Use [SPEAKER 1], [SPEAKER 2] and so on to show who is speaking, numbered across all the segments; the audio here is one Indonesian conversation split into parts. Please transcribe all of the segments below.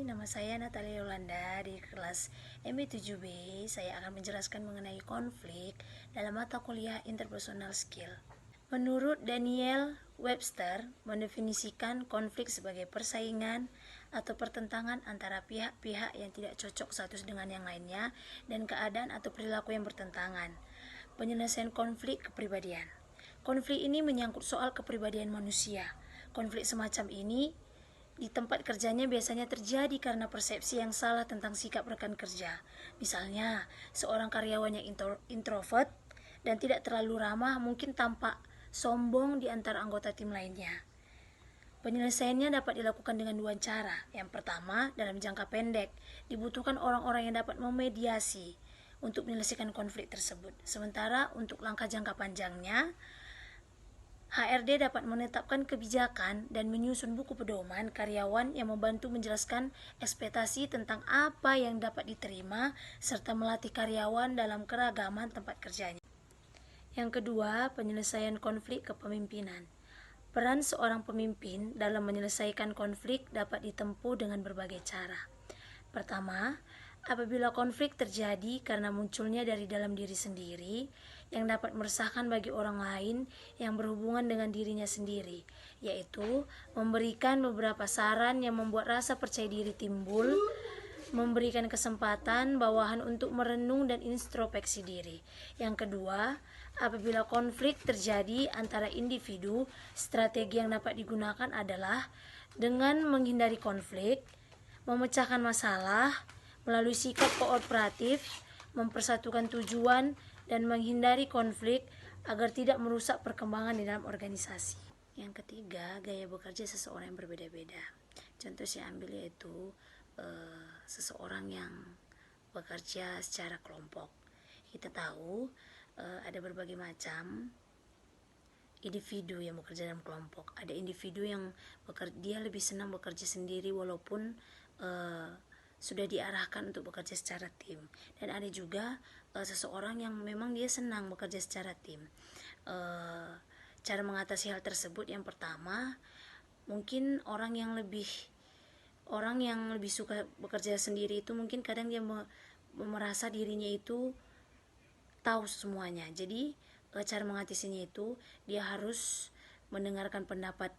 [SPEAKER 1] nama saya Natalia Yolanda di kelas MB7B. Saya akan menjelaskan mengenai konflik dalam mata kuliah Interpersonal Skill. Menurut Daniel Webster, mendefinisikan konflik sebagai persaingan atau pertentangan antara pihak-pihak yang tidak cocok satu dengan yang lainnya dan keadaan atau perilaku yang bertentangan. Penyelesaian konflik kepribadian. Konflik ini menyangkut soal kepribadian manusia. Konflik semacam ini di tempat kerjanya biasanya terjadi karena persepsi yang salah tentang sikap rekan kerja. Misalnya, seorang karyawan yang introvert dan tidak terlalu ramah mungkin tampak sombong di antara anggota tim lainnya. Penyelesaiannya dapat dilakukan dengan dua cara. Yang pertama, dalam jangka pendek, dibutuhkan orang-orang yang dapat memediasi untuk menyelesaikan konflik tersebut. Sementara untuk langkah jangka panjangnya, HRD dapat menetapkan kebijakan dan menyusun buku pedoman karyawan yang membantu menjelaskan ekspektasi tentang apa yang dapat diterima serta melatih karyawan dalam keragaman tempat kerjanya. Yang kedua, penyelesaian konflik kepemimpinan. Peran seorang pemimpin dalam menyelesaikan konflik dapat ditempuh dengan berbagai cara. Pertama, apabila konflik terjadi karena munculnya dari dalam diri sendiri yang dapat meresahkan bagi orang lain yang berhubungan dengan dirinya sendiri, yaitu memberikan beberapa saran yang membuat rasa percaya diri timbul, memberikan kesempatan bawahan untuk merenung dan introspeksi diri. Yang kedua, apabila konflik terjadi antara individu, strategi yang dapat digunakan adalah dengan menghindari konflik, memecahkan masalah melalui sikap kooperatif, mempersatukan tujuan, dan menghindari konflik agar tidak merusak perkembangan di dalam organisasi. Yang ketiga, gaya bekerja seseorang yang berbeda-beda. Contoh saya ambil yaitu seseorang yang bekerja secara kelompok. Kita tahu ada berbagai macam individu yang bekerja dalam kelompok. Ada individu yang dia lebih senang bekerja sendiri walaupun sudah diarahkan untuk bekerja secara tim, dan ada juga seseorang yang memang dia senang bekerja secara tim. Cara mengatasi hal tersebut, yang pertama, mungkin orang yang lebih suka bekerja sendiri itu mungkin kadang dia merasa dirinya itu tahu semuanya. Jadi cara mengatasinya itu dia harus mendengarkan pendapat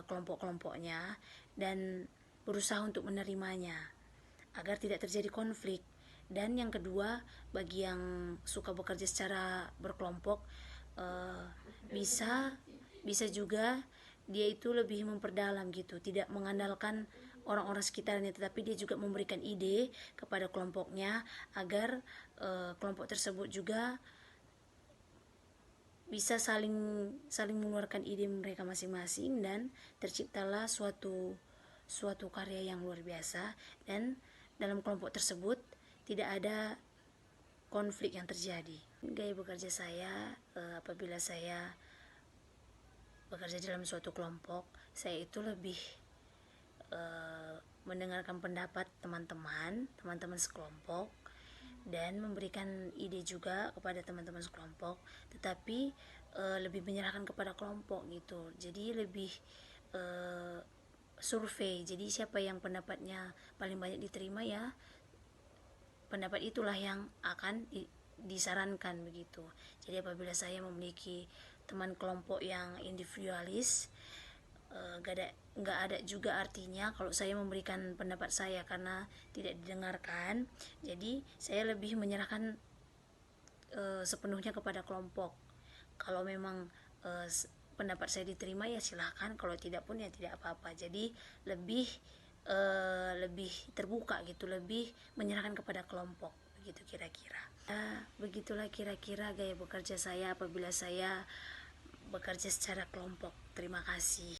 [SPEAKER 1] kelompok-kelompoknya dan berusaha untuk menerimanya agar tidak terjadi konflik. Dan yang kedua, bagi yang suka bekerja secara berkelompok, bisa juga dia itu lebih memperdalam gitu, tidak mengandalkan orang-orang sekitarnya, tetapi dia juga memberikan ide kepada kelompoknya agar kelompok tersebut juga bisa saling mengeluarkan ide mereka masing-masing dan terciptalah suatu karya yang luar biasa, dan dalam kelompok tersebut tidak ada konflik yang terjadi. Gaya bekerja saya, apabila saya bekerja dalam suatu kelompok, saya itu lebih mendengarkan pendapat teman-teman sekelompok dan memberikan ide juga kepada teman-teman sekelompok, tetapi lebih menyerahkan kepada kelompok gitu. Jadi lebih survei. Jadi siapa yang pendapatnya paling banyak diterima, ya pendapat itulah yang akan disarankan begitu. Jadi apabila saya memiliki teman kelompok yang individualis, nggak ada juga artinya kalau saya memberikan pendapat saya karena tidak didengarkan. Jadi saya lebih menyerahkan sepenuhnya kepada kelompok. Kalau memang pendapat saya diterima, ya silahkan, kalau tidak pun ya tidak apa-apa. Jadi lebih terbuka gitu, lebih menyerahkan kepada kelompok begitu kira-kira. Begitulah kira-kira gaya bekerja saya apabila saya bekerja secara kelompok. Terima kasih.